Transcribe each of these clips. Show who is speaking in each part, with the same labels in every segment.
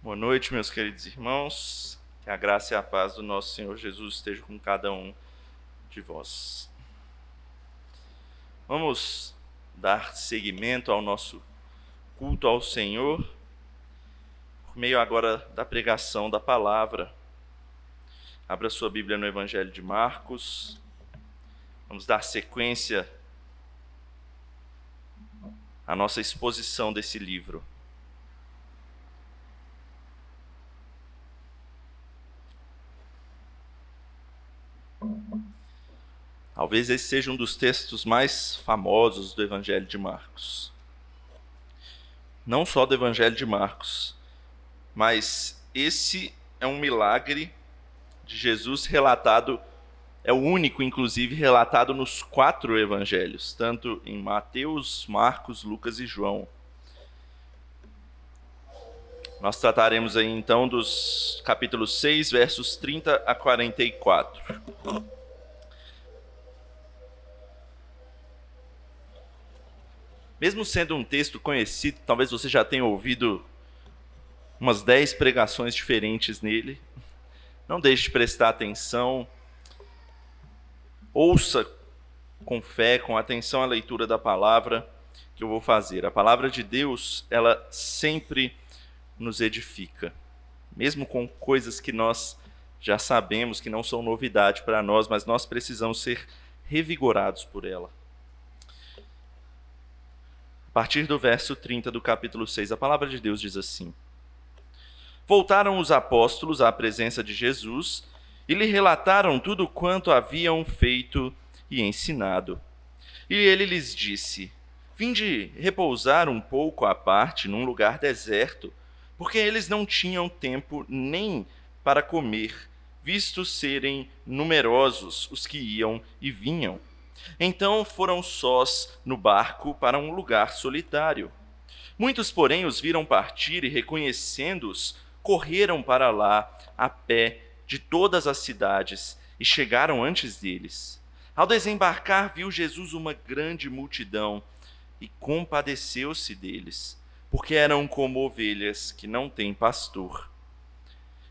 Speaker 1: Boa noite, meus queridos irmãos. Que a graça e a paz do nosso Senhor Jesus estejam com cada um de vós. Vamos dar seguimento ao nosso culto ao Senhor, por meio agora da pregação da palavra. Abra sua Bíblia no Evangelho de Marcos. Vamos dar sequência à nossa exposição desse livro. Talvez esse seja um dos textos mais famosos do Evangelho de Marcos. Não só do Evangelho de Marcos, mas esse é um milagre de Jesus relatado, é o único, inclusive, relatado nos 4 evangelhos, tanto em Mateus, Marcos, Lucas e João. Nós trataremos aí então dos capítulos 6, versos 30 a 44. Mesmo sendo um texto conhecido, talvez você já tenha ouvido umas 10 pregações diferentes nele, não deixe de prestar atenção, ouça com fé, com atenção a leitura da palavra que eu vou fazer. A palavra de Deus, ela sempre nos edifica, mesmo com coisas que nós já sabemos, que não são novidade para nós, mas nós precisamos ser revigorados por ela. A partir do verso 30 do capítulo 6, a palavra de Deus diz assim: Voltaram os apóstolos à presença de Jesus e lhe relataram tudo quanto haviam feito e ensinado. E ele lhes disse: Vinde repousar um pouco à parte num lugar deserto, porque eles não tinham tempo nem para comer, visto serem numerosos os que iam e vinham. Então foram sós no barco para um lugar solitário. Muitos, porém, os viram partir e, reconhecendo-os, correram para lá a pé de todas as cidades e chegaram antes deles. Ao desembarcar, viu Jesus uma grande multidão e compadeceu-se deles, porque eram como ovelhas que não têm pastor.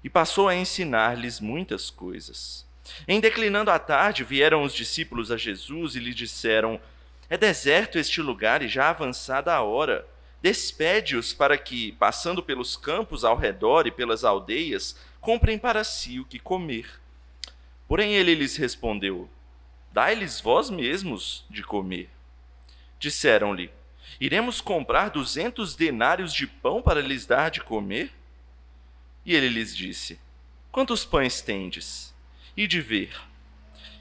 Speaker 1: E passou a ensinar-lhes muitas coisas. Em declinando a tarde, vieram os discípulos a Jesus e lhe disseram: É deserto este lugar e já avançada a hora. Despede-os para que, passando pelos campos ao redor e pelas aldeias, comprem para si o que comer. Porém ele lhes respondeu: Dai-lhes vós mesmos de comer. Disseram-lhe: Iremos comprar 200 denários de pão para lhes dar de comer? E ele lhes disse: Quantos pães tendes? E de ver.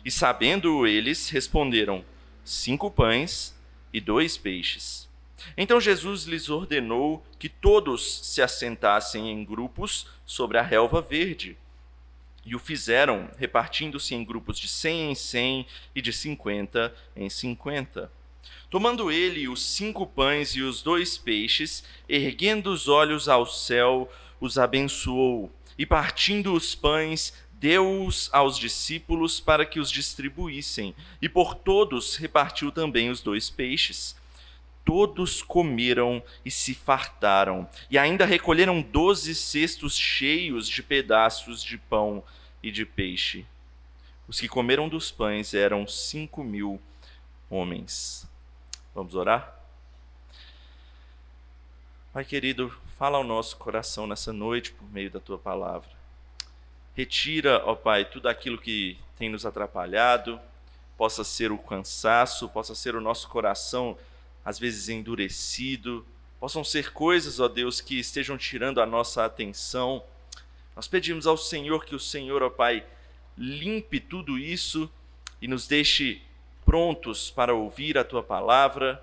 Speaker 1: E sabendo eles, responderam: 5 pães e 2 peixes. Então Jesus lhes ordenou que todos se assentassem em grupos sobre a relva verde. E o fizeram, repartindo-se em grupos de 100 em 100 e de 50 em 50. Tomando ele os 5 pães e os 2 peixes, erguendo os olhos ao céu, os abençoou, e partindo os pães, deu-os aos discípulos para que os distribuíssem, e por todos repartiu também os 2 peixes. Todos comeram e se fartaram, e ainda recolheram 12 cestos cheios de pedaços de pão e de peixe. Os que comeram dos pães eram 5.000 homens. Vamos orar? Pai querido, fala ao nosso coração nessa noite por meio da Tua palavra. Retira, ó Pai, tudo aquilo que tem nos atrapalhado, possa ser o cansaço, possa ser o nosso coração às vezes endurecido, possam ser coisas, ó Deus, que estejam tirando a nossa atenção. Nós pedimos ao Senhor que o Senhor, ó Pai, limpe tudo isso e nos deixe prontos para ouvir a Tua palavra,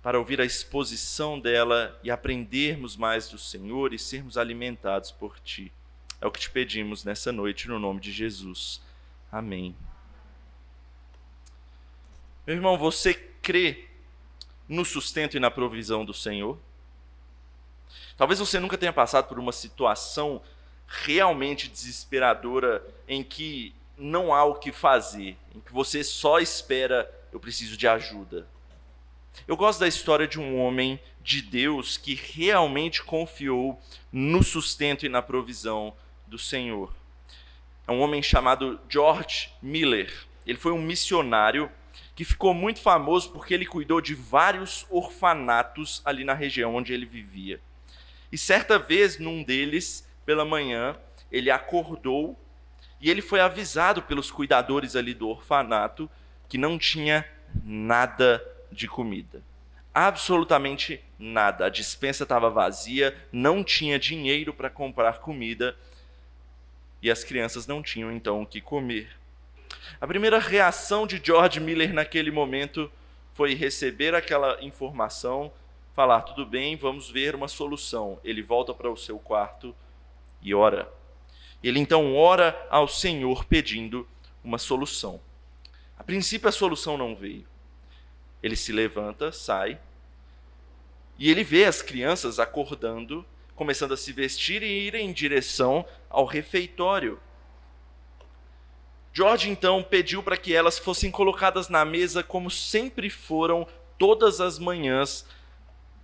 Speaker 1: para ouvir a exposição dela e aprendermos mais do Senhor e sermos alimentados por Ti. É o que te pedimos nessa noite, no nome de Jesus. Amém. Meu irmão, você crê no sustento e na provisão do Senhor? Talvez você nunca tenha passado por uma situação realmente desesperadora em que não há o que fazer, em que você só espera: eu preciso de ajuda. Eu gosto da história de um homem de Deus que realmente confiou no sustento e na provisão do Senhor. É um homem chamado George Miller. Ele foi um missionário que ficou muito famoso porque ele cuidou de vários orfanatos ali na região onde ele vivia. E certa vez, num deles, pela manhã, ele acordou e ele foi avisado pelos cuidadores ali do orfanato que não tinha nada de comida. Absolutamente nada. A despensa estava vazia, não tinha dinheiro para comprar comida e as crianças não tinham então o que comer. A primeira reação de George Miller naquele momento foi receber aquela informação, falar: tudo bem, vamos ver uma solução. Ele volta para o seu quarto e ora. Ele então ora ao Senhor pedindo uma solução. A princípio a solução não veio. Ele se levanta, sai, e ele vê as crianças acordando, começando a se vestir e ir em direção ao refeitório. George então pediu para que elas fossem colocadas na mesa como sempre foram todas as manhãs,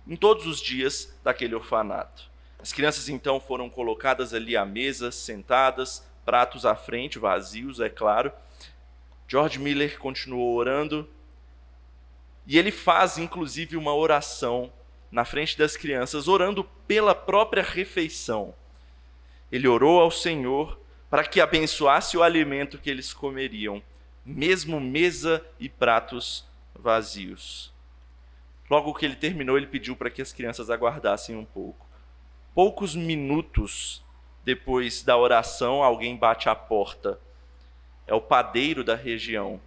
Speaker 1: em todos os dias daquele orfanato. As crianças então foram colocadas ali à mesa, sentadas, pratos à frente, vazios, é claro. George Miller continuou orando e ele faz inclusive uma oração na frente das crianças, orando pela própria refeição. Ele orou ao Senhor para que abençoasse o alimento que eles comeriam, mesmo mesa e pratos vazios. Logo que ele terminou, ele pediu para que as crianças aguardassem um pouco. Poucos minutos depois da oração, alguém bate à porta. É o padeiro da região.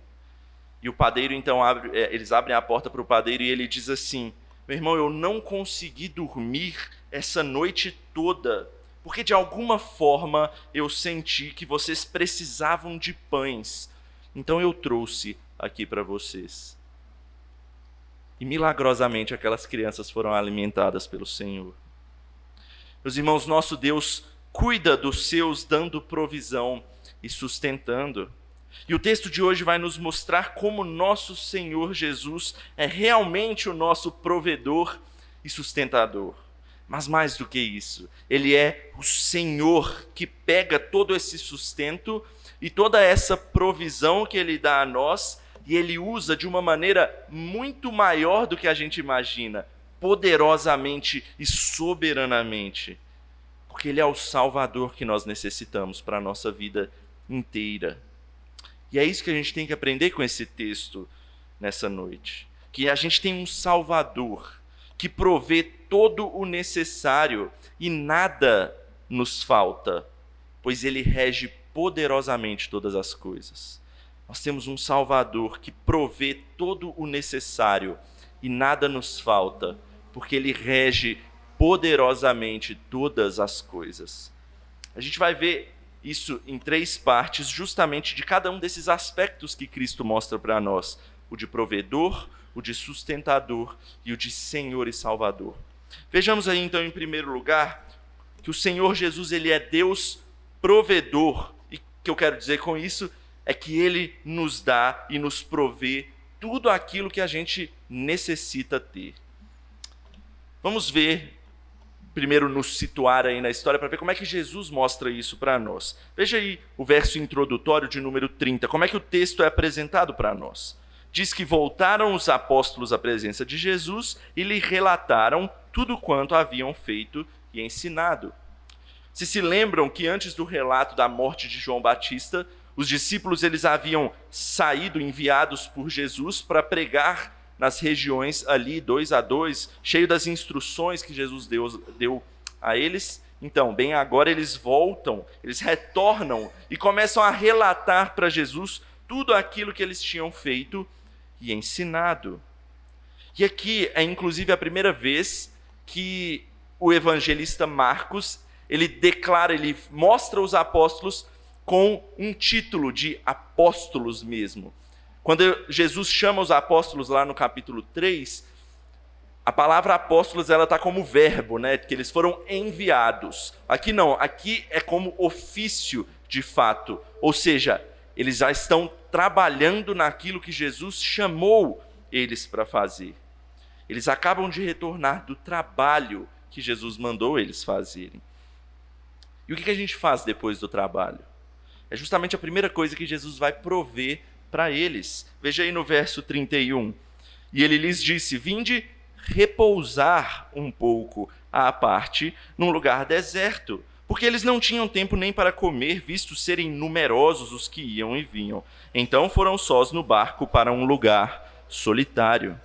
Speaker 1: E o padeiro então eles abrem a porta para o padeiro e ele diz assim: meu irmão, eu não consegui dormir essa noite toda, porque de alguma forma eu senti que vocês precisavam de pães. Então eu trouxe aqui para vocês. E milagrosamente aquelas crianças foram alimentadas pelo Senhor. Meus irmãos, nosso Deus cuida dos seus, dando provisão e sustentando. E o texto de hoje vai nos mostrar como nosso Senhor Jesus é realmente o nosso provedor e sustentador. Mas mais do que isso, Ele é o Senhor que pega todo esse sustento e toda essa provisão que Ele dá a nós e Ele usa de uma maneira muito maior do que a gente imagina, poderosamente e soberanamente, porque Ele é o Salvador que nós necessitamos para a nossa vida inteira. E é isso que a gente tem que aprender com esse texto nessa noite, que a gente tem um Salvador que provê todo o necessário e nada nos falta, pois Ele rege poderosamente todas as coisas. Nós temos um Salvador que provê todo o necessário e nada nos falta, porque Ele rege poderosamente todas as coisas. A gente vai ver isso em 3 partes, justamente de cada um desses aspectos que Cristo mostra para nós: o de provedor, o de sustentador e o de Senhor e Salvador. Vejamos aí então, em primeiro lugar, que o Senhor Jesus, Ele é Deus provedor. E o que eu quero dizer com isso é que Ele nos dá e nos provê tudo aquilo que a gente necessita ter. Vamos ver, primeiro nos situar aí na história para ver como é que Jesus mostra isso para nós. Veja aí o verso introdutório de número 30, como é que o texto é apresentado para nós. Diz que voltaram os apóstolos à presença de Jesus e lhe relataram tudo quanto haviam feito e ensinado. Se lembram que antes do relato da morte de João Batista, os discípulos eles haviam saído enviados por Jesus para pregar nas regiões ali 2 a 2, cheio das instruções que Jesus deu a eles. Então, bem agora eles voltam, eles retornam e começam a relatar para Jesus tudo aquilo que eles tinham feito e ensinado. E aqui é inclusive a primeira vez que o evangelista Marcos, ele mostra os apóstolos com um título de apóstolos mesmo. Quando Jesus chama os apóstolos lá no capítulo 3, a palavra apóstolos ela está como verbo, né? Que eles foram enviados. Aqui não, aqui é como ofício de fato. Ou seja, eles já estão trabalhando naquilo que Jesus chamou eles para fazer. Eles acabam de retornar do trabalho que Jesus mandou eles fazerem. E o que a gente faz depois do trabalho? É justamente a primeira coisa que Jesus vai prover para eles. Veja aí no verso 31. E ele lhes disse: vinde repousar um pouco à parte num lugar deserto, porque eles não tinham tempo nem para comer, visto serem numerosos os que iam e vinham. Então foram sós no barco para um lugar solitário.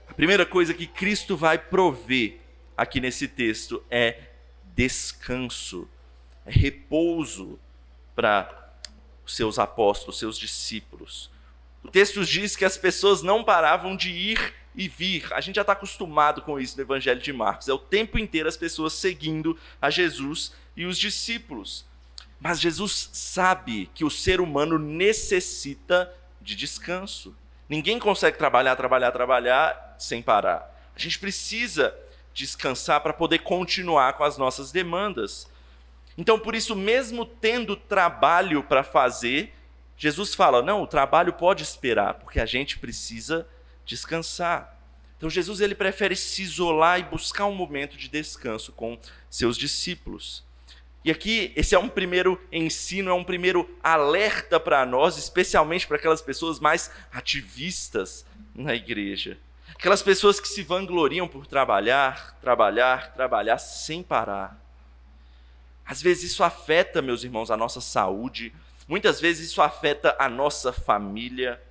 Speaker 1: A primeira coisa que Cristo vai prover aqui nesse texto é descanso, é repouso para os seus apóstolos, seus discípulos. O texto diz que as pessoas não paravam de ir e vir. A gente já está acostumado com isso no Evangelho de Marcos. É o tempo inteiro as pessoas seguindo a Jesus e os discípulos. Mas Jesus sabe que o ser humano necessita de descanso. Ninguém consegue trabalhar sem parar. A gente precisa descansar para poder continuar com as nossas demandas. Então, por isso, mesmo tendo trabalho para fazer, Jesus fala, não, o trabalho pode esperar, porque a gente precisa descansar. Então, Jesus ele prefere se isolar e buscar um momento de descanso com seus discípulos. E aqui, esse é um primeiro ensino, é um primeiro alerta para nós, especialmente para aquelas pessoas mais ativistas na igreja. Aquelas pessoas que se vangloriam por trabalhar sem parar. Às vezes isso afeta, meus irmãos, a nossa saúde. Muitas vezes isso afeta a nossa família.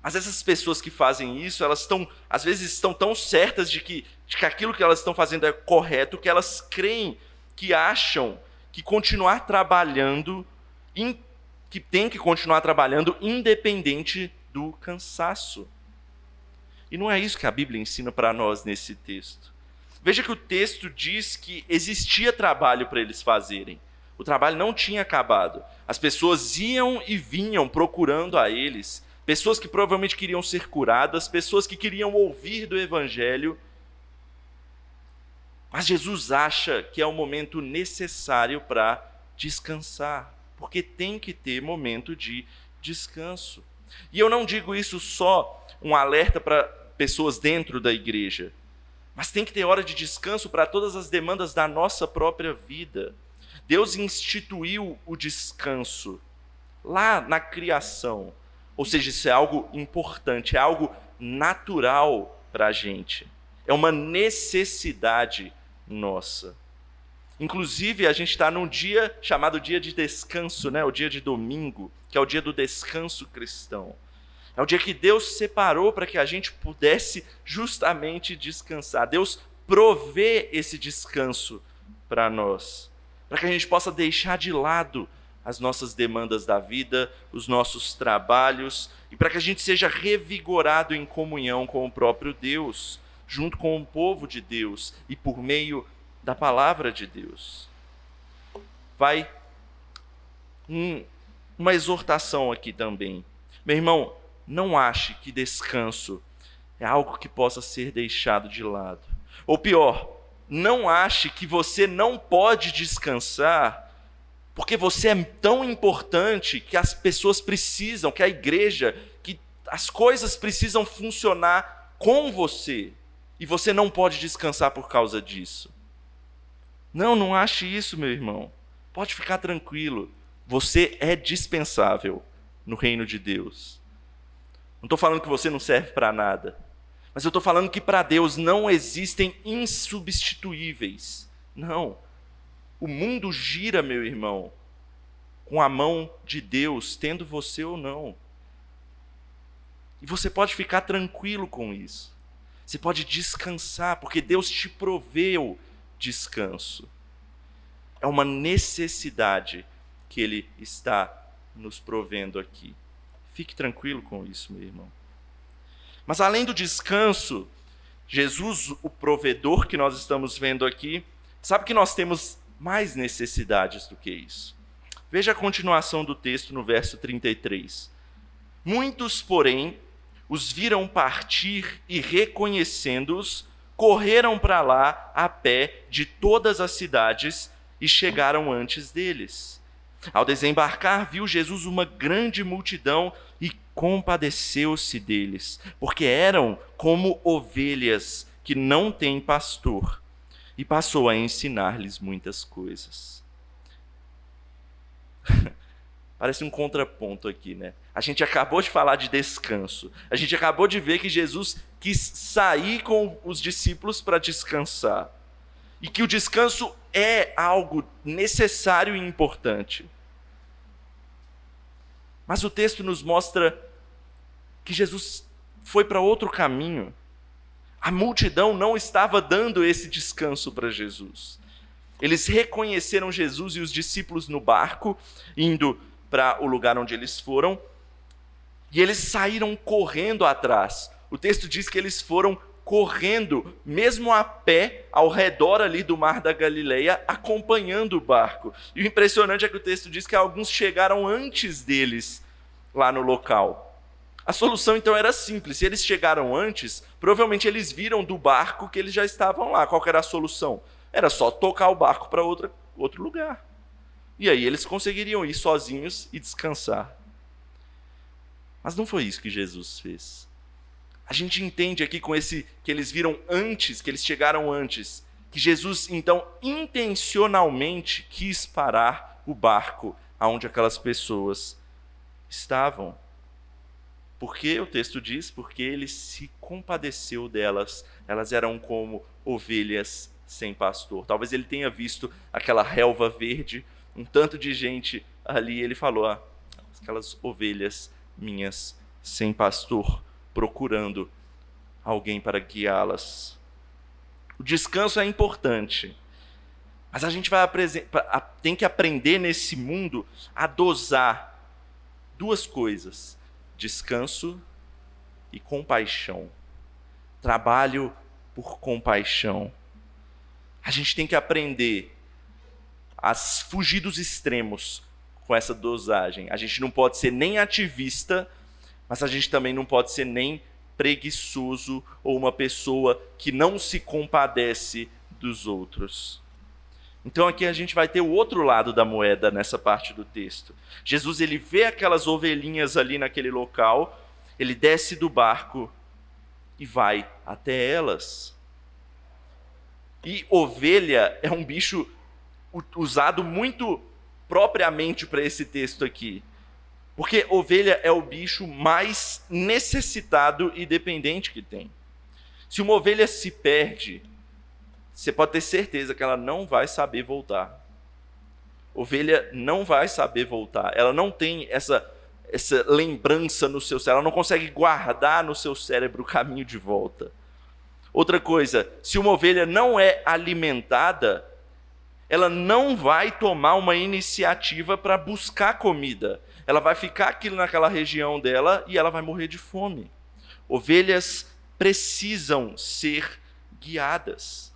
Speaker 1: Mas essas pessoas que fazem isso, elas às vezes estão tão certas de que aquilo que elas estão fazendo é correto, que elas creem, que acham que continuar trabalhando, que tem que continuar trabalhando independente do cansaço. E não é isso que a Bíblia ensina para nós nesse texto. Veja que o texto diz que existia trabalho para eles fazerem. O trabalho não tinha acabado. As pessoas iam e vinham procurando a eles. Pessoas que provavelmente queriam ser curadas, pessoas que queriam ouvir do Evangelho. Mas Jesus acha que é o momento necessário para descansar, porque tem que ter momento de descanso. E eu não digo isso só um alerta para pessoas dentro da igreja, mas tem que ter hora de descanso para todas as demandas da nossa própria vida. Deus instituiu o descanso lá na criação. Ou seja, isso é algo importante, é algo natural para a gente. É uma necessidade nossa. Inclusive, a gente está num dia chamado dia de descanso, né? O dia de domingo, que é o dia do descanso cristão. É o dia que Deus separou para que a gente pudesse justamente descansar. Deus provê esse descanso para nós, para que a gente possa deixar de lado as nossas demandas da vida, os nossos trabalhos, e para que a gente seja revigorado em comunhão com o próprio Deus, junto com o povo de Deus e por meio da palavra de Deus. Vai uma exortação aqui também. Meu irmão, não ache que descanso é algo que possa ser deixado de lado. Ou pior, não ache que você não pode descansar porque você é tão importante que as pessoas precisam, que a igreja, que as coisas precisam funcionar com você e você não pode descansar por causa disso. Não ache isso, meu irmão. Pode ficar tranquilo. Você é dispensável no reino de Deus. Não estou falando que você não serve para nada, mas eu estou falando que para Deus não existem insubstituíveis. Não. O mundo gira, meu irmão, com a mão de Deus, tendo você ou não. E você pode ficar tranquilo com isso. Você pode descansar, porque Deus te proveu descanso. É uma necessidade que Ele está nos provendo aqui. Fique tranquilo com isso, meu irmão. Mas além do descanso, Jesus, o provedor que nós estamos vendo aqui, sabe que nós temos mais necessidades do que isso. Veja a continuação do texto no verso 33. Muitos, porém, os viram partir e, reconhecendo-os, correram para lá a pé de todas as cidades e chegaram antes deles. Ao desembarcar, viu Jesus uma grande multidão e compadeceu-se deles, porque eram como ovelhas que não têm pastor, e passou a ensinar-lhes muitas coisas. Parece um contraponto aqui, né? A gente acabou de falar de descanso. A gente acabou de ver que Jesus quis sair com os discípulos para descansar. E que o descanso é algo necessário e importante. Mas o texto nos mostra que Jesus foi para outro caminho. A multidão não estava dando esse descanso para Jesus. Eles reconheceram Jesus e os discípulos no barco, indo para o lugar onde eles foram, e eles saíram correndo atrás. O texto diz que eles foram correndo, mesmo a pé, ao redor ali do mar da Galileia, acompanhando o barco. E o impressionante é que o texto diz que alguns chegaram antes deles lá no local. A solução então era simples. Se eles chegaram antes, provavelmente eles viram do barco que eles já estavam lá. Qual que era a solução? Era só tocar o barco para outro lugar. E aí eles conseguiriam ir sozinhos e descansar. Mas não foi isso que Jesus fez. A gente entende aqui com esse que eles viram antes, que eles chegaram antes, que Jesus então intencionalmente quis parar o barco aonde aquelas pessoas estavam. Porque o texto diz, porque ele se compadeceu delas. Elas eram como ovelhas sem pastor. Talvez ele tenha visto aquela relva verde, um tanto de gente ali, ele falou, aquelas ovelhas minhas sem pastor, procurando alguém para guiá-las. O descanso é importante, mas a gente tem que aprender nesse mundo a dosar duas coisas: descanso e compaixão. Trabalho por compaixão. A gente tem que aprender a fugir dos extremos com essa dosagem. A gente não pode ser nem ativista, mas a gente também não pode ser nem preguiçoso ou uma pessoa que não se compadece dos outros. Então aqui a gente vai ter o outro lado da moeda nessa parte do texto. Jesus, ele vê aquelas ovelhinhas ali naquele local, ele desce do barco e vai até elas. E ovelha é um bicho usado muito propriamente para esse texto aqui. Porque ovelha é o bicho mais necessitado e dependente que tem. Se uma ovelha se perde, você pode ter certeza que ela não vai saber voltar. Ovelha não vai saber voltar. Ela não tem essa lembrança no seu cérebro. Ela não consegue guardar no seu cérebro o caminho de volta. Outra coisa, se uma ovelha não é alimentada, ela não vai tomar uma iniciativa para buscar comida. Ela vai ficar aqui naquela região dela e ela vai morrer de fome. Ovelhas precisam ser guiadas.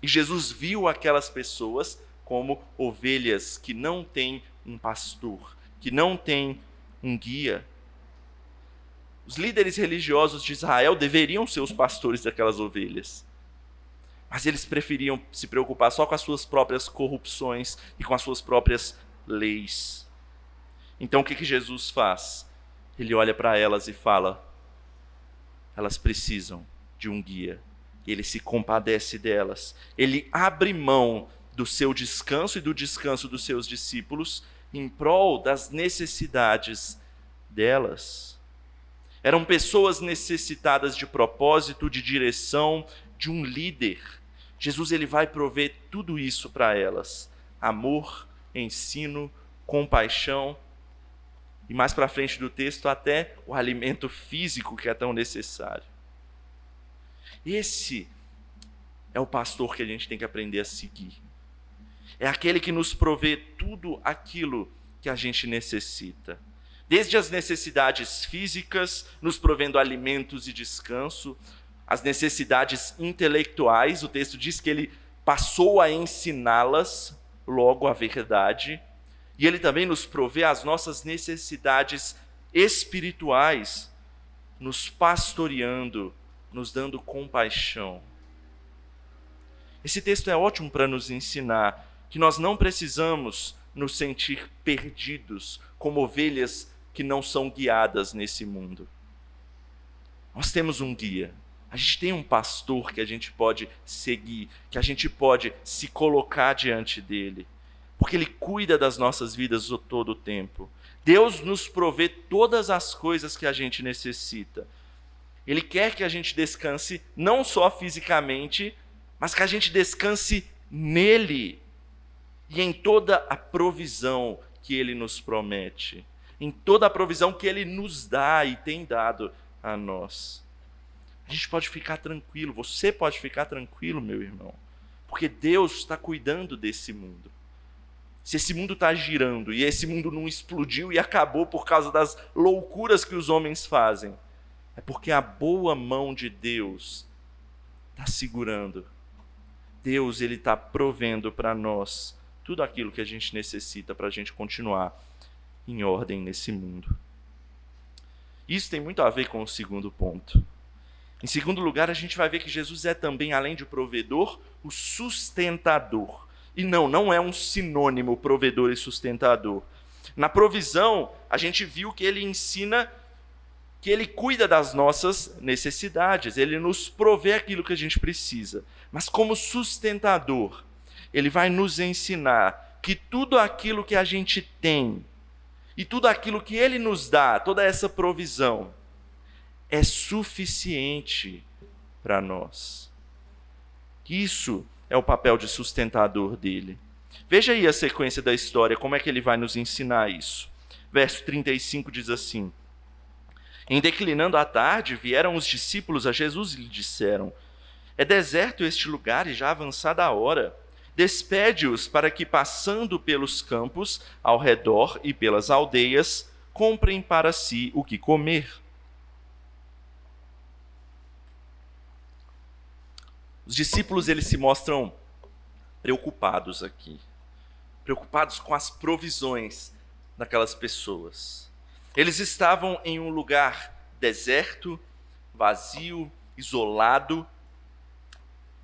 Speaker 1: E Jesus viu aquelas pessoas como ovelhas que não têm um pastor, que não têm um guia. Os líderes religiosos de Israel deveriam ser os pastores daquelas ovelhas. Mas eles preferiam se preocupar só com as suas próprias corrupções e com as suas próprias leis. Então o que Jesus faz? Ele olha para elas e fala, elas precisam de um guia. Ele se compadece delas. Ele abre mão do seu descanso e do descanso dos seus discípulos em prol das necessidades delas. Eram pessoas necessitadas de propósito, de direção, de um líder. Jesus, ele vai prover tudo isso para elas. Amor, ensino, compaixão e mais para frente do texto até o alimento físico que é tão necessário. Esse é o pastor que a gente tem que aprender a seguir. É aquele que nos provê tudo aquilo que a gente necessita. Desde as necessidades físicas, nos provendo alimentos e descanso, as necessidades intelectuais, o texto diz que ele passou a ensiná-las, logo a verdade, e ele também nos provê as nossas necessidades espirituais, nos pastoreando, nos dando compaixão. Esse texto é ótimo para nos ensinar que nós não precisamos nos sentir perdidos, como ovelhas que não são guiadas nesse mundo. Nós temos um guia. A gente tem um pastor que a gente pode seguir, que a gente pode se colocar diante dele, porque ele cuida das nossas vidas todo o tempo. Deus nos provê todas as coisas que a gente necessita. Ele quer que a gente descanse não só fisicamente, mas que a gente descanse nele e em toda a provisão que ele nos promete, em toda a provisão que ele nos dá e tem dado a nós. A gente pode ficar tranquilo, você pode ficar tranquilo, meu irmão, porque Deus está cuidando desse mundo. Se esse mundo está girando e esse mundo não explodiu e acabou por causa das loucuras que os homens fazem, é porque a boa mão de Deus está segurando. Deus, ele está provendo para nós tudo aquilo que a gente necessita para a gente continuar em ordem nesse mundo. Isso tem muito a ver com o segundo ponto. Em segundo lugar, a gente vai ver que Jesus é também, além de provedor, o sustentador. E não é um sinônimo provedor e sustentador. Na provisão, a gente viu que ele ensina que ele cuida das nossas necessidades, ele nos provê aquilo que a gente precisa. Mas como sustentador, ele vai nos ensinar que tudo aquilo que a gente tem e tudo aquilo que ele nos dá, toda essa provisão, é suficiente para nós. Isso é o papel de sustentador dele. Veja aí a sequência da história, como é que ele vai nos ensinar isso. Verso 35 diz assim: Em declinando a tarde, vieram os discípulos a Jesus e lhe disseram: É deserto este lugar e já avançada a hora. Despede-os para que, passando pelos campos ao redor e pelas aldeias, comprem para si o que comer. Os discípulos, eles se mostram preocupados aqui. Preocupados com as provisões daquelas pessoas. Eles estavam em um lugar deserto, vazio, isolado,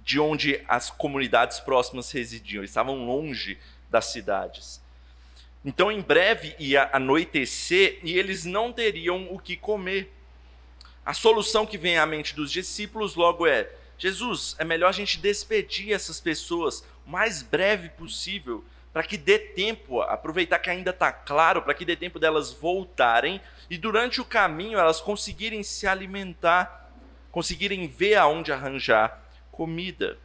Speaker 1: de onde as comunidades próximas residiam. Eles estavam longe das cidades. Então, em breve ia anoitecer e eles não teriam o que comer. A solução que vem à mente dos discípulos logo é: Jesus, é melhor a gente despedir essas pessoas o mais breve possível, para que dê tempo, aproveitar que ainda está claro, para que dê tempo delas voltarem e durante o caminho elas conseguirem se alimentar, conseguirem ver aonde arranjar comida.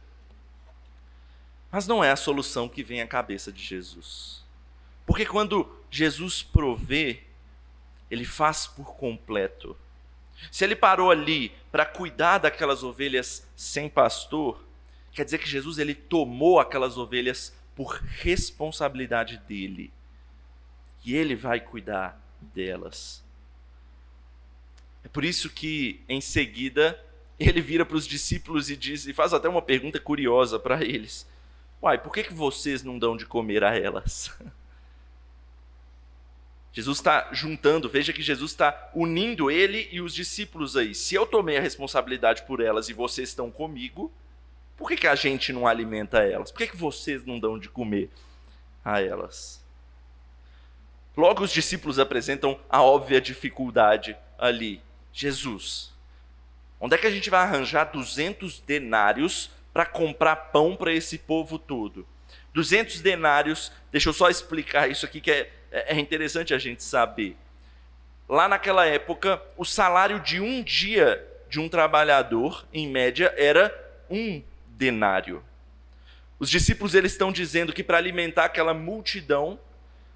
Speaker 1: Mas não é a solução que vem à cabeça de Jesus. Porque quando Jesus provê, ele faz por completo. Se ele parou ali para cuidar daquelas ovelhas sem pastor, quer dizer que Jesus, ele tomou aquelas ovelhas por responsabilidade dele. E ele vai cuidar delas. É por isso que, em seguida, ele vira para os discípulos e faz até uma pergunta curiosa para eles. Uai, por que vocês não dão de comer a elas? Jesus está juntando, veja que Jesus está unindo ele e os discípulos aí. Se eu tomei a responsabilidade por elas e vocês estão comigo, por que a gente não alimenta elas? Por que vocês não dão de comer a elas? Logo os discípulos apresentam a óbvia dificuldade ali. Jesus, onde é que a gente vai arranjar 200 denários para comprar pão para esse povo todo? 200 denários, deixa eu só explicar isso aqui que é interessante a gente saber. Lá naquela época, o salário de um dia de um trabalhador, em média, era 1 denário. Os discípulos, eles estão dizendo que para alimentar aquela multidão,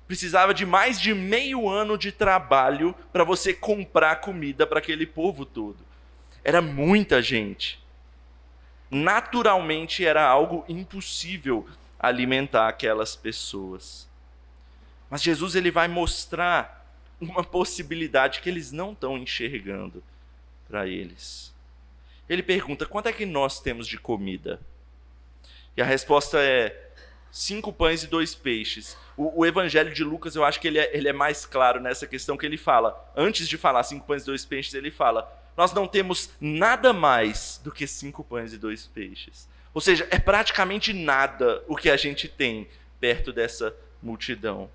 Speaker 1: precisava de mais de meio ano de trabalho para você comprar comida para aquele povo todo. Era muita gente. Naturalmente era algo impossível alimentar aquelas pessoas. Mas Jesus, ele vai mostrar uma possibilidade que eles não estão enxergando para eles. Ele pergunta: quanto é que nós temos de comida? E a resposta é 5 pães e 2 peixes. O Evangelho de Lucas, eu acho que ele é mais claro nessa questão, que ele fala, antes de falar 5 pães e 2 peixes, ele fala: nós não temos nada mais do que 5 pães e 2 peixes. Ou seja, é praticamente nada o que a gente tem perto dessa multidão.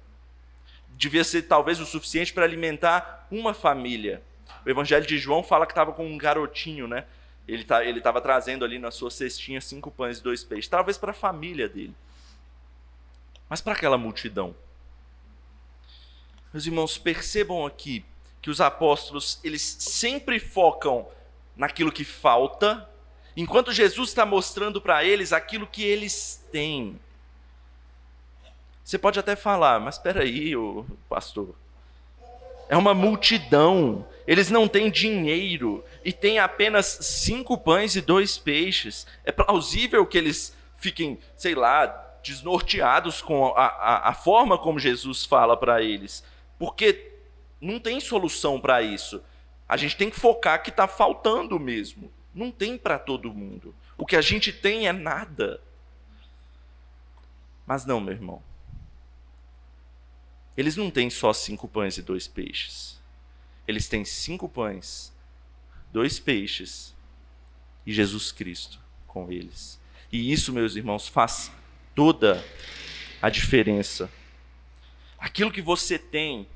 Speaker 1: devia ser talvez o suficiente para alimentar uma família. O Evangelho de João fala que estava com um garotinho, né? Ele estava trazendo ali na sua cestinha 5 pães e 2 peixes, talvez para a família dele. Mas para aquela multidão. Meus irmãos, percebam aqui que os apóstolos, eles sempre focam naquilo que falta, enquanto Jesus está mostrando para eles aquilo que eles têm. Você pode até falar, mas espera aí, pastor. É uma multidão, eles não têm dinheiro e têm apenas 5 pães e 2 peixes. É plausível que eles fiquem, sei lá, desnorteados com a forma como Jesus fala para eles, porque não tem solução para isso. A gente tem que focar que está faltando mesmo. Não tem para todo mundo. O que a gente tem é nada. Mas não, meu irmão. Eles não têm só 5 pães e 2 peixes. Eles têm 5 pães, 2 peixes e Jesus Cristo com eles. E isso, meus irmãos, faz toda a diferença. Aquilo que você tem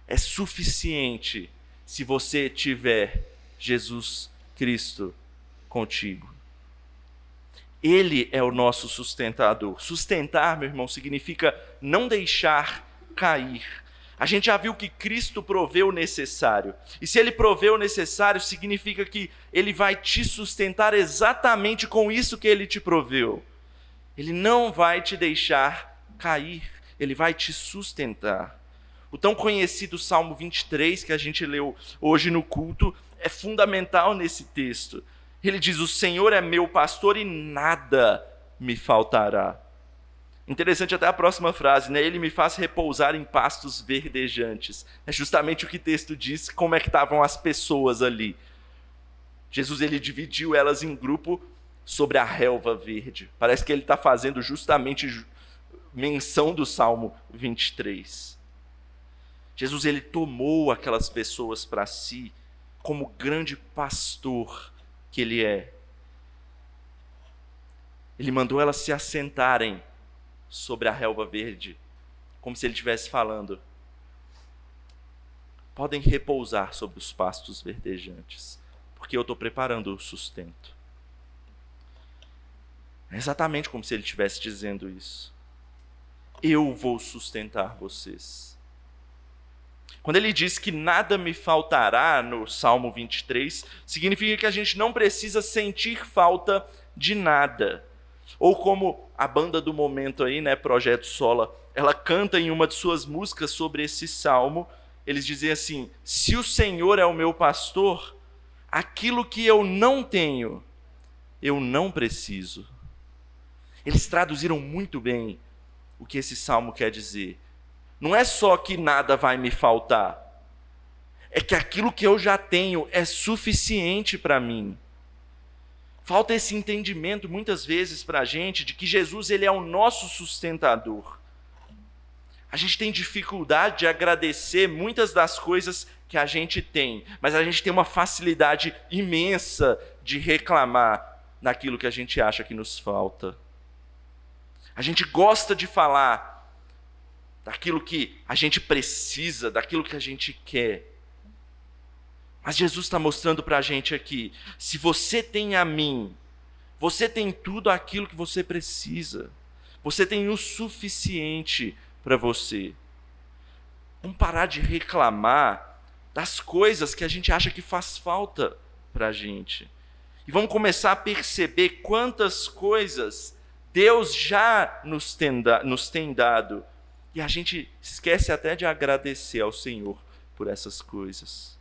Speaker 1: é suficiente se você tiver Jesus Cristo contigo. Ele é o nosso sustentador. Sustentar, meu irmão, significa não deixar cair. A gente já viu que Cristo proveu o necessário. E se ele proveu o necessário, significa que ele vai te sustentar exatamente com isso que ele te proveu. Ele não vai te deixar cair. Ele vai te sustentar. O tão conhecido Salmo 23, que a gente leu hoje no culto, é fundamental nesse texto. Ele diz: o Senhor é meu pastor e nada me faltará. Interessante até a próxima frase, né? Ele me faz repousar em pastos verdejantes. É justamente o que o texto diz, como é que estavam as pessoas ali. Jesus, ele dividiu elas em grupo sobre a relva verde. Parece que ele está fazendo justamente menção do Salmo 23. Jesus, ele tomou aquelas pessoas para si como grande pastor que ele é. Ele mandou elas se assentarem sobre a relva verde, como se ele estivesse falando: podem repousar sobre os pastos verdejantes, porque eu estou preparando o sustento. É exatamente como se ele estivesse dizendo isso. Eu vou sustentar vocês. Quando ele diz que nada me faltará no Salmo 23, significa que a gente não precisa sentir falta de nada. Ou como a banda do momento aí, né, Projeto Sola, ela canta em uma de suas músicas sobre esse salmo, eles dizem assim: se o Senhor é o meu pastor, aquilo que eu não tenho, eu não preciso. Eles traduziram muito bem o que esse salmo quer dizer. Não é só que nada vai me faltar, é que aquilo que eu já tenho é suficiente para mim. Falta esse entendimento muitas vezes para a gente de que Jesus, ele é o nosso sustentador. A gente tem dificuldade de agradecer muitas das coisas que a gente tem, mas a gente tem uma facilidade imensa de reclamar daquilo que a gente acha que nos falta. A gente gosta de falar daquilo que a gente precisa, daquilo que a gente quer. Mas Jesus está mostrando para a gente aqui: se você tem a mim, você tem tudo aquilo que você precisa. Você tem o suficiente para você. Vamos parar de reclamar das coisas que a gente acha que faz falta para a gente. E vamos começar a perceber quantas coisas Deus já nos tem dado. E a gente esquece até de agradecer ao Senhor por essas coisas.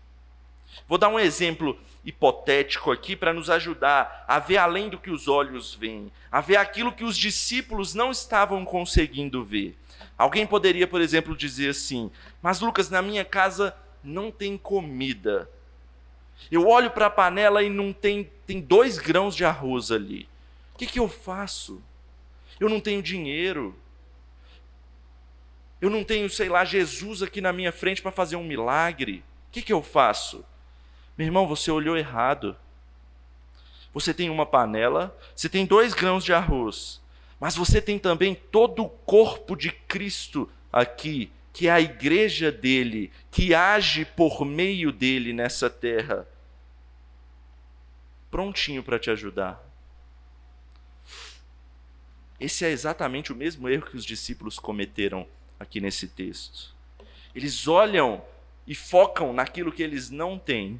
Speaker 1: Vou dar um exemplo hipotético aqui para nos ajudar a ver além do que os olhos veem, a ver aquilo que os discípulos não estavam conseguindo ver. Alguém poderia, por exemplo, dizer assim: mas Lucas, na minha casa não tem comida. Eu olho para a panela e não tem 2 grãos de arroz ali. O que eu faço? Eu não tenho dinheiro. Eu não tenho, sei lá, Jesus aqui na minha frente para fazer um milagre. O que eu faço? Meu irmão, você olhou errado. Você tem uma panela, você tem 2 grãos de arroz, mas você tem também todo o corpo de Cristo aqui que é a igreja dele, que age por meio dele nessa terra, prontinho para te ajudar. Esse é exatamente o mesmo erro que os discípulos cometeram aqui nesse texto. Eles olham e focam naquilo que eles não têm.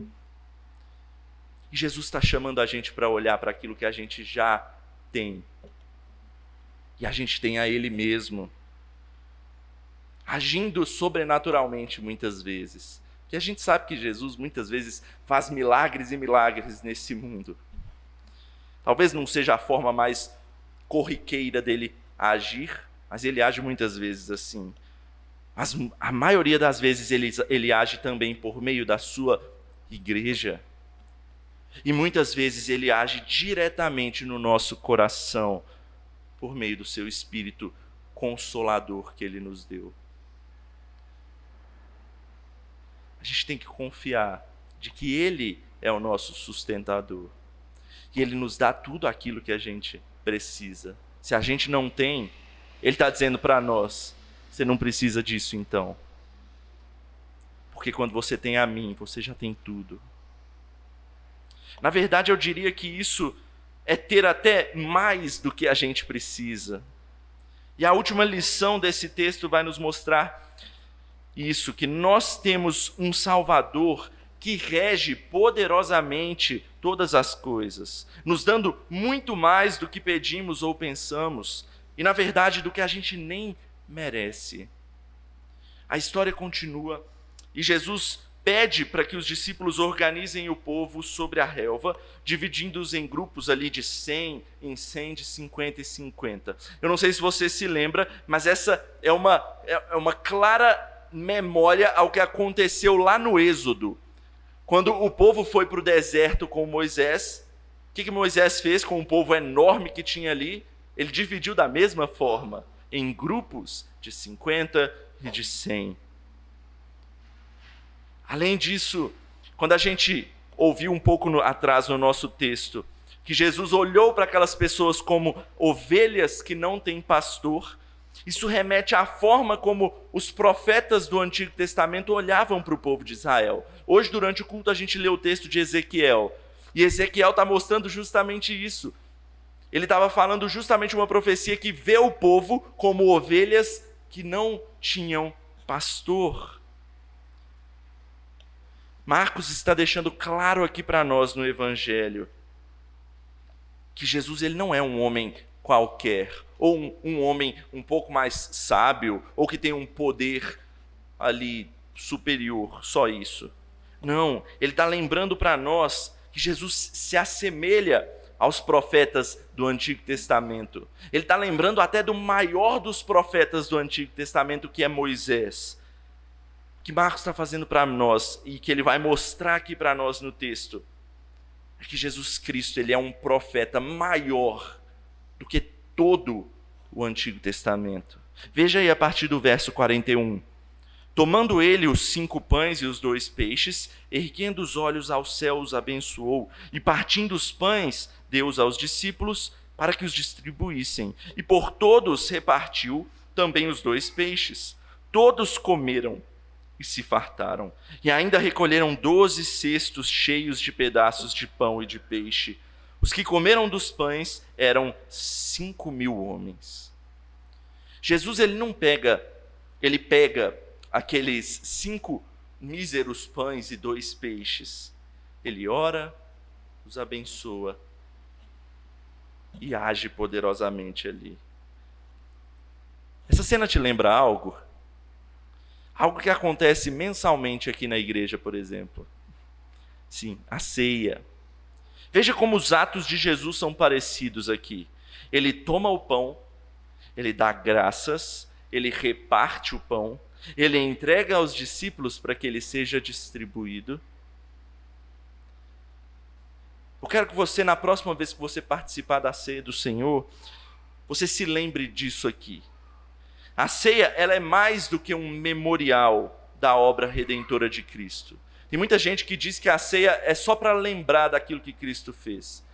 Speaker 1: E Jesus está chamando a gente para olhar para aquilo que a gente já tem. E a gente tem a Ele mesmo, agindo sobrenaturalmente muitas vezes. Porque a gente sabe que Jesus muitas vezes faz milagres e milagres nesse mundo. Talvez não seja a forma mais corriqueira dele agir, mas ele age muitas vezes assim. Mas a maioria das vezes ele age também por meio da sua igreja. E muitas vezes ele age diretamente no nosso coração, por meio do seu Espírito Consolador que ele nos deu. A gente tem que confiar de que ele é o nosso sustentador. E ele nos dá tudo aquilo que a gente precisa. Se a gente não tem, ele está dizendo para nós, você não precisa disso então. Porque quando você tem a mim, você já tem tudo. Na verdade, eu diria que isso é ter até mais do que a gente precisa. E a última lição desse texto vai nos mostrar isso, que nós temos um Salvador que rege poderosamente todas as coisas, nos dando muito mais do que pedimos ou pensamos, e na verdade do que a gente nem merece. A história continua, e Jesus pede para que os discípulos organizem o povo sobre a relva, dividindo-os em grupos ali de 100 em 100, de 50 e 50. Eu não sei se você se lembra, mas essa é uma clara memória ao que aconteceu lá no Êxodo. Quando o povo foi para o deserto com Moisés, o que Moisés fez com o povo enorme que tinha ali? Ele dividiu da mesma forma, em grupos de 50 e de 100. Além disso, quando a gente ouviu um pouco atrás no nosso texto, que Jesus olhou para aquelas pessoas como ovelhas que não têm pastor, isso remete à forma como os profetas do Antigo Testamento olhavam para o povo de Israel. Hoje, durante o culto, a gente lê o texto de Ezequiel, e Ezequiel está mostrando justamente isso. Ele estava falando justamente uma profecia que vê o povo como ovelhas que não tinham pastor. Marcos está deixando claro aqui para nós no Evangelho que Jesus ele não é um homem qualquer, ou um homem um pouco mais sábio, ou que tem um poder ali superior, só isso. Não, ele está lembrando para nós que Jesus se assemelha aos profetas do Antigo Testamento. Ele está lembrando até do maior dos profetas do Antigo Testamento, que é Moisés. O que Marcos está fazendo para nós, e que ele vai mostrar aqui para nós no texto, é que Jesus Cristo ele é um profeta maior do que todo o Antigo Testamento. Veja aí a partir do verso 41. Tomando ele os 5 pães e os 2 peixes, erguendo os olhos aos céus, abençoou, e partindo os pães, deu-os aos discípulos, para que os distribuíssem. E por todos repartiu também os 2 peixes. Todos comeram e se fartaram, e ainda recolheram 12 cestos cheios de pedaços de pão e de peixe. Os que comeram dos pães eram 5.000 homens. Jesus ele pega aqueles 5 míseros pães e 2 peixes. Ele ora, os abençoa e age poderosamente ali. Essa cena te lembra algo? Algo que acontece mensalmente aqui na igreja, por exemplo. Sim, a ceia. Veja como os atos de Jesus são parecidos aqui. Ele toma o pão, ele dá graças, ele reparte o pão, ele entrega aos discípulos para que ele seja distribuído. Eu quero que você, na próxima vez que você participar da ceia do Senhor, você se lembre disso aqui. A ceia, ela é mais do que um memorial da obra redentora de Cristo. Tem muita gente que diz que a ceia é só para lembrar daquilo que Cristo fez.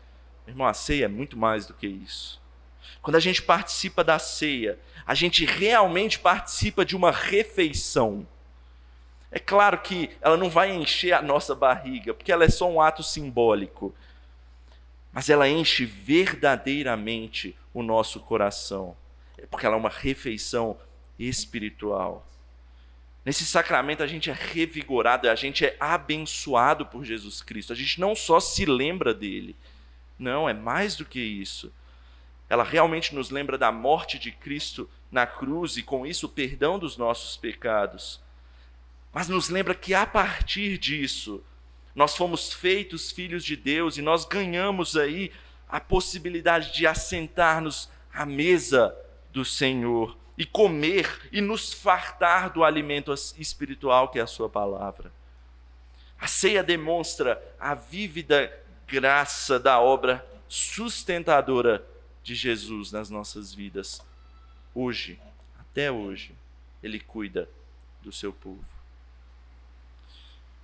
Speaker 1: Meu irmão, a ceia é muito mais do que isso. Quando a gente participa da ceia, a gente realmente participa de uma refeição. É claro que ela não vai encher a nossa barriga, porque ela é só um ato simbólico. Mas ela enche verdadeiramente o nosso coração, porque ela é uma refeição espiritual. Nesse sacramento a gente é revigorado, a gente é abençoado por Jesus Cristo. A gente não só se lembra dele, não, é mais do que isso. Ela realmente nos lembra da morte de Cristo na cruz e com isso o perdão dos nossos pecados. Mas nos lembra que a partir disso, nós fomos feitos filhos de Deus e nós ganhamos aí a possibilidade de assentar-nos à mesa do Senhor e comer e nos fartar do alimento espiritual que é a sua palavra. A ceia demonstra a vívida graça da obra sustentadora de Jesus nas nossas vidas. Hoje, até hoje, ele cuida do seu povo.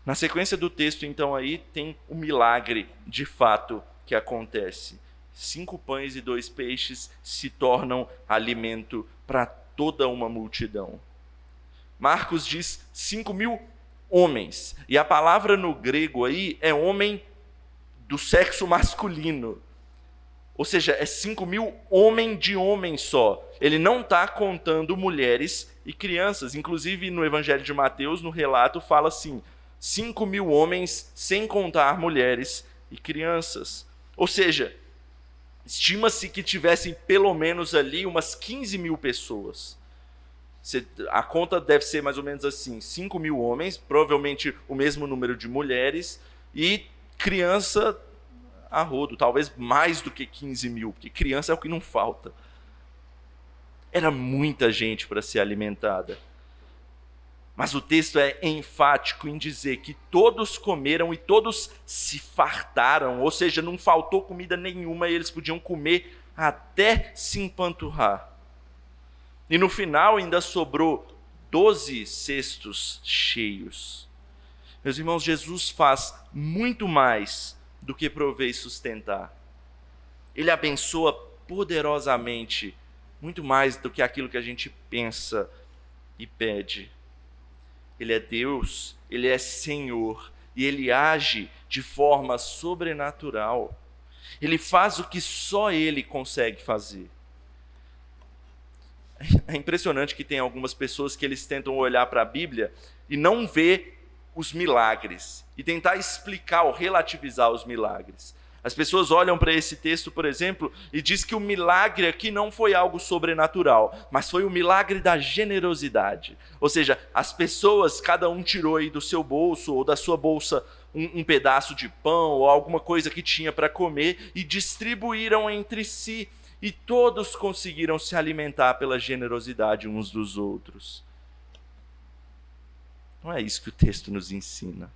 Speaker 1: Na sequência do texto, então, aí tem um milagre de fato que acontece. 5 pães e 2 peixes se tornam alimento para toda uma multidão. Marcos diz 5.000 homens. E a palavra no grego aí é homem do sexo masculino. Ou seja, é 5.000 homem de homem só. Ele não está contando mulheres e crianças. Inclusive, no Evangelho de Mateus, no relato, fala assim, 5.000 homens, sem contar mulheres e crianças. Ou seja, estima-se que tivessem pelo menos ali umas 15.000 pessoas. A conta deve ser mais ou menos assim, 5.000 homens, provavelmente o mesmo número de mulheres, e criança a rodo, talvez mais do que 15.000, porque criança é o que não falta. Era muita gente para ser alimentada. Mas o texto é enfático em dizer que todos comeram e todos se fartaram, ou seja, não faltou comida nenhuma e eles podiam comer até se empanturrar. E no final ainda sobrou 12 cestos cheios. Meus irmãos, Jesus faz muito mais do que prover e sustentar. Ele abençoa poderosamente, muito mais do que aquilo que a gente pensa e pede. Ele é Deus, Ele é Senhor, e Ele age de forma sobrenatural. Ele faz o que só Ele consegue fazer. É impressionante que tem algumas pessoas que eles tentam olhar para a Bíblia e não ver os milagres, e tentar explicar ou relativizar os milagres. As pessoas olham para esse texto, por exemplo, e diz que o milagre aqui não foi algo sobrenatural, mas foi o milagre da generosidade. Ou seja, as pessoas, cada um tirou aí do seu bolso ou da sua bolsa um pedaço de pão ou alguma coisa que tinha para comer e distribuíram entre si. E todos conseguiram se alimentar pela generosidade uns dos outros. Não é isso que o texto nos ensina.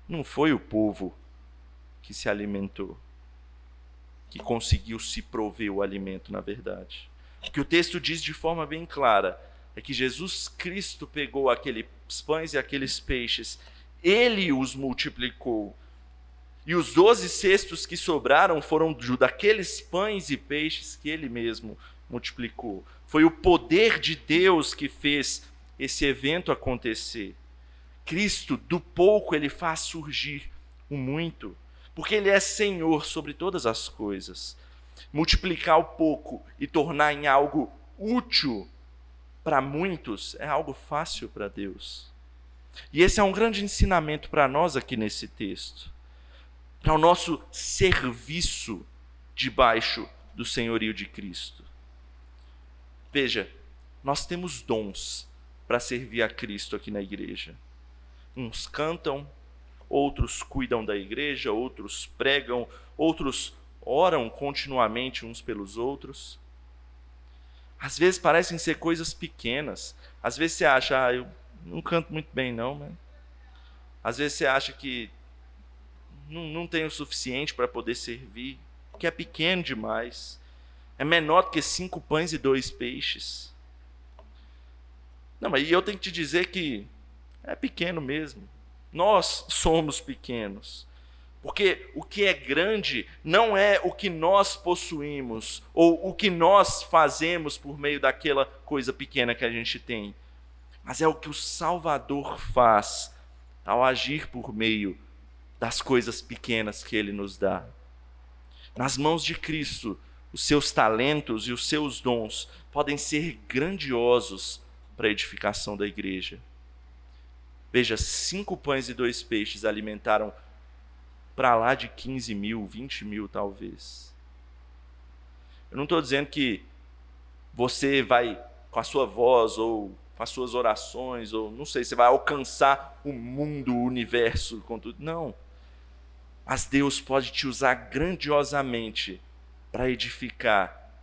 Speaker 1: Não foi o povo que se alimentou, que conseguiu se prover o alimento, na verdade. O que o texto diz de forma bem clara é que Jesus Cristo pegou aqueles pães e aqueles peixes, Ele os multiplicou. E os 12 cestos que sobraram foram daqueles pães e peixes que Ele mesmo multiplicou. Foi o poder de Deus que fez esse evento acontecer. Cristo, do pouco, Ele faz surgir o muito, porque Ele é Senhor sobre todas as coisas. Multiplicar o pouco e tornar em algo útil para muitos é algo fácil para Deus. E esse é um grande ensinamento para nós aqui nesse texto, para o nosso serviço debaixo do senhorio de Cristo. Veja, nós temos dons para servir a Cristo aqui na igreja. Uns cantam, outros cuidam da igreja, outros pregam, outros oram continuamente uns pelos outros. Às vezes parecem ser coisas pequenas. Às vezes você acha, eu não canto muito bem não, mas... Às vezes você acha que não tem o suficiente para poder servir, que é pequeno demais. É menor do que 5 pães e 2 peixes. Não, mas eu tenho que te dizer que é pequeno mesmo. Nós somos pequenos. Porque o que é grande não é o que nós possuímos ou o que nós fazemos por meio daquela coisa pequena que a gente tem, mas é o que o Salvador faz ao agir por meio das coisas pequenas que ele nos dá. Nas mãos de Cristo, os seus talentos e os seus dons podem ser grandiosos para a edificação da igreja. Veja, 5 pães e 2 peixes alimentaram para lá de 15 mil, 20 mil talvez. Eu não estou dizendo que você vai, com a sua voz ou com as suas orações, ou não sei, você vai alcançar o mundo, o universo com tudo. Não. Mas Deus pode te usar grandiosamente para edificar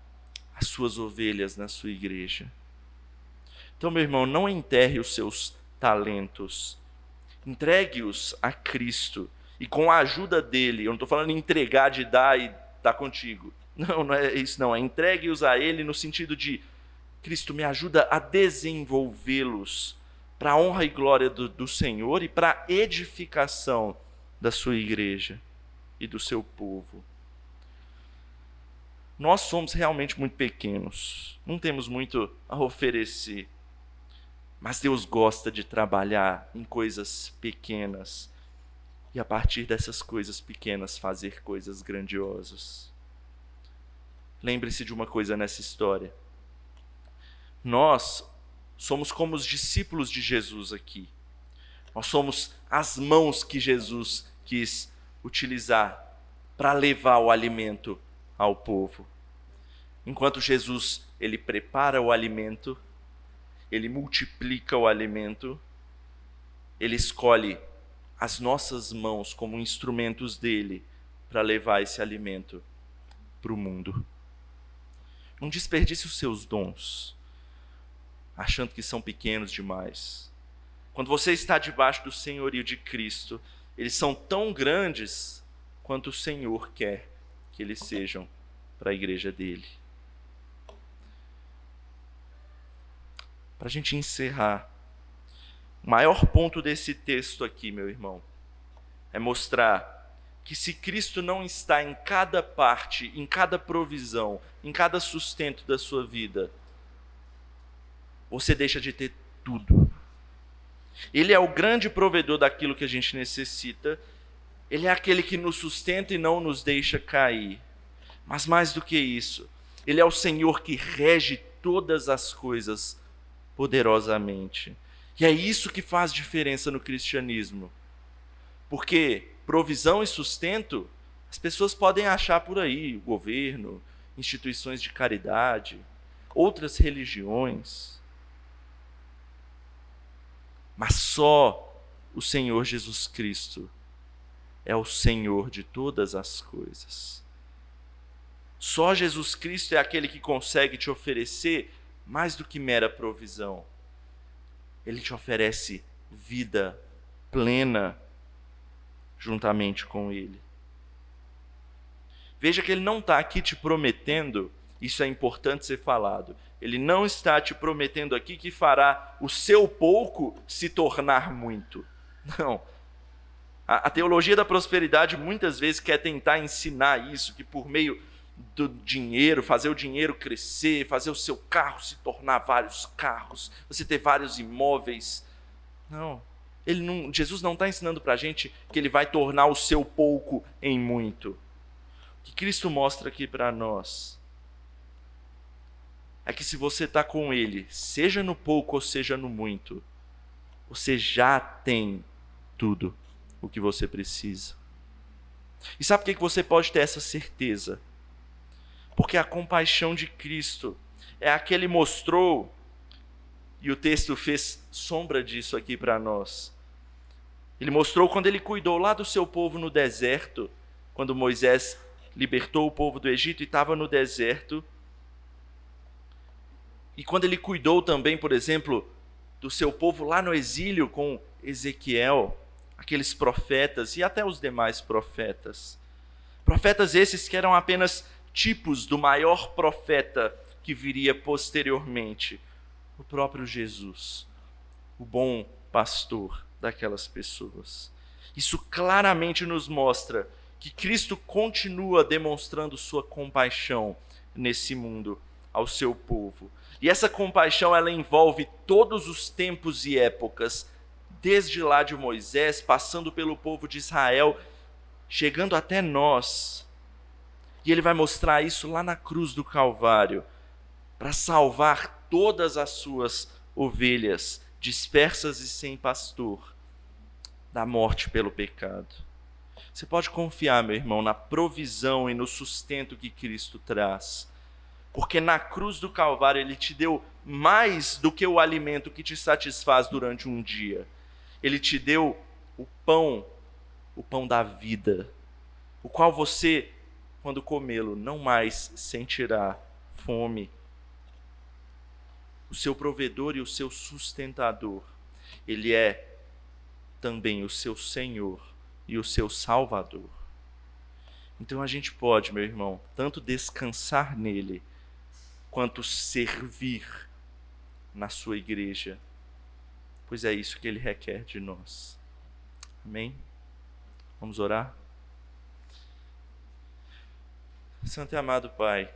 Speaker 1: as suas ovelhas na sua igreja. Então, meu irmão, não enterre os seus talentos. Entregue-os a Cristo. E com a ajuda dele, eu não estou falando em entregar, de dar e dar contigo. Não, não é isso não. É entregue-os a ele no sentido de, Cristo, me ajuda a desenvolvê-los para a honra e glória do Senhor e para a edificação da sua igreja e do seu povo. Nós somos realmente muito pequenos, não temos muito a oferecer, mas Deus gosta de trabalhar em coisas pequenas e a partir dessas coisas pequenas fazer coisas grandiosas. Lembre-se de uma coisa nessa história. Nós somos como os discípulos de Jesus aqui. Nós somos as mãos que Jesus quis utilizar para levar o alimento ao povo. Enquanto Jesus, ele prepara o alimento, ele multiplica o alimento, ele escolhe as nossas mãos como instrumentos dele para levar esse alimento para o mundo. Não desperdice os seus dons, achando que são pequenos demais. Quando você está debaixo do senhorio de Cristo, eles são tão grandes quanto o Senhor quer que eles sejam para a igreja dele. Para a gente encerrar, o maior ponto desse texto aqui, meu irmão, é mostrar que se Cristo não está em cada parte, em cada provisão, em cada sustento da sua vida, você deixa de ter tudo. Ele é o grande provedor daquilo que a gente necessita, ele é aquele que nos sustenta e não nos deixa cair. Mas mais do que isso, ele é o Senhor que rege todas as coisas poderosamente. E é isso que faz diferença no cristianismo. Porque provisão e sustento, as pessoas podem achar por aí, o governo, instituições de caridade, outras religiões. Mas só o Senhor Jesus Cristo é o Senhor de todas as coisas. Só Jesus Cristo é aquele que consegue te oferecer mais do que mera provisão. Ele te oferece vida plena juntamente com Ele. Veja que Ele não está aqui te prometendo, isso é importante ser falado, Ele não está te prometendo aqui que fará o seu pouco se tornar muito. Não. A teologia da prosperidade muitas vezes quer tentar ensinar isso, que por meio do dinheiro, fazer o dinheiro crescer, fazer o seu carro se tornar vários carros, você ter vários imóveis. Não, Jesus não está ensinando para a gente que ele vai tornar o seu pouco em muito. O que Cristo mostra aqui para nós é que se você está com ele, seja no pouco ou seja no muito, você já tem tudo o que você precisa. E sabe por que você pode ter essa certeza? Porque a compaixão de Cristo é a que ele mostrou, e o texto fez sombra disso aqui para nós. Ele mostrou quando ele cuidou lá do seu povo no deserto, quando Moisés libertou o povo do Egito e estava no deserto. E quando ele cuidou também, por exemplo, do seu povo lá no exílio com Ezequiel, aqueles profetas e até os demais profetas. Profetas esses que eram apenas tipos do maior profeta que viria posteriormente, o próprio Jesus, o bom pastor daquelas pessoas. Isso claramente nos mostra que Cristo continua demonstrando sua compaixão nesse mundo ao seu povo. E essa compaixão, ela envolve todos os tempos e épocas, desde lá de Moisés, passando pelo povo de Israel, chegando até nós. E ele vai mostrar isso lá na cruz do Calvário, para salvar todas as suas ovelhas, dispersas e sem pastor, da morte pelo pecado. Você pode confiar, meu irmão, na provisão e no sustento que Cristo traz. Porque na cruz do Calvário ele te deu mais do que o alimento que te satisfaz durante um dia. Ele te deu o pão da vida, o qual você, quando comê-lo, não mais sentirá fome. O seu provedor e o seu sustentador, ele é também o seu Senhor e o seu Salvador. Então a gente pode, meu irmão, tanto descansar nele, quanto servir na sua igreja, pois é isso que ele requer de nós. Amém? Vamos orar? Santo e amado Pai,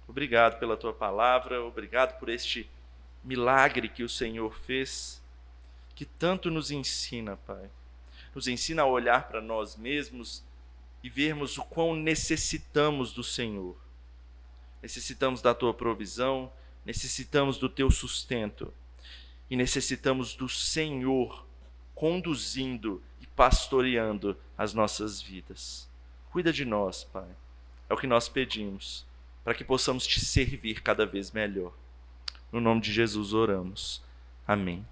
Speaker 1: obrigado pela tua palavra, obrigado por este milagre que o Senhor fez, que tanto nos ensina, Pai. Nos ensina a olhar para nós mesmos e vermos o quão necessitamos do Senhor. Necessitamos da tua provisão, necessitamos do teu sustento e necessitamos do Senhor conduzindo e pastoreando as nossas vidas. Cuida de nós, Pai. É o que nós pedimos, para que possamos te servir cada vez melhor. No nome de Jesus oramos. Amém.